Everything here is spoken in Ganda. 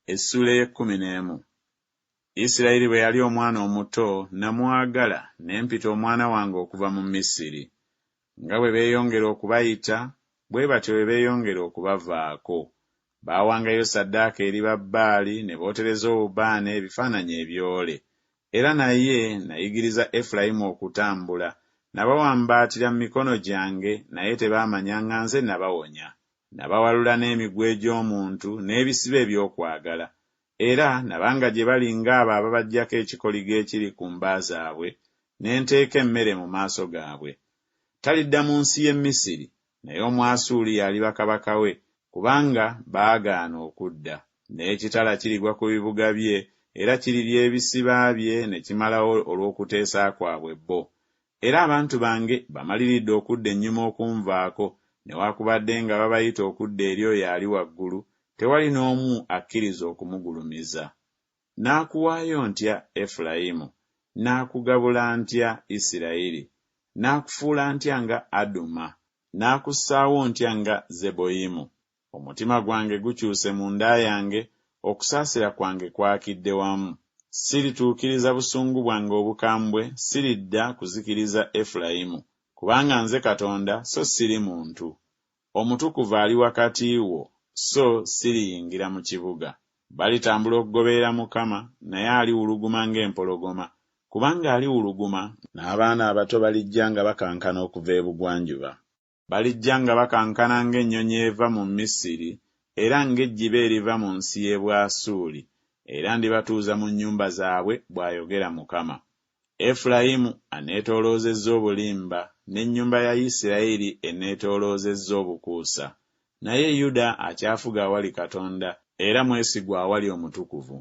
Essula y'e11. Isirayiri bwe yali omwana omuto namwagala ne mpita omwana wange okuva mu Misiri. Nga bwe beeyongera okubayita, bwe batyo bwe beeyongera okubavaako. Baawangayo ssaddaaka eri Babaali ne bootereza obubaane ebifaananyi ebyole. Era naye nayigiriza Efulayimu okutambula, nabawambaatira mu mikono gyange, naye tebaamanya nga nze nabawonya. Nabawalula n'emigwa egy'omuntu n'ebisibo eby'okwagala. Era nabanga gye bali ng'abo ababaggyako ekikoligo ekiri ku mba zaabwe, ne nteeka emmere mu maaso gaabwe. Talidda mu nsi y'e Misiri, naye Omwasuli y'aliba kabaka we, kubanga baagaana okudda. N'ekitala kirigwa ku bibuga bye, era kirirya ebisiba bye ne kimalawo olw'okuteesa kwabwe bo. Era abantu bange bamaliridde okudda ennyuma okunvaako, newaakubadde nga babayita okudda eri oyo ali waggulu, tewali n'omu akkiriza okumugulumiza. Naakuwaayo ntya Efulayimu? Naakugabula ntya Isirayiri? Naakufuula ntya nga Aduma? Naakussaawo ntya nga Zeboyimu? Omutima gwange gukyuse mu nda yange, okusaasira kwange kwakidde wamu. Sirituukiriza busungu bwange obukambwe, siridda kuzikiriza Efulayimu, kubanga nze Katonda so siri muntu. Omutukuvu ali wakati wo, so siriyingira mu kibuga. Balitambula okugoberera Mukama, naye aliwuluguma ng'empologoma, kubanga aliwuluguma, n'abaana abato balijja nga bakankana okuva ebugwanjuba. Balijja nga bakankana ng'ennyonyi eva mu Misiri, era ng'ejjiba eriva mu nsi y'e Bwasuli, era ndibatuuza mu nnyumba zaabwe, bw'ayogera Mukama. Efulayimu aneetooloozezza obulimba, n'ennyumba ya Isirayiri eneetooloozezza obukuusa. Naye Yuda akyafuga awali Katonda, era mwesigwa awali Omutukuvu.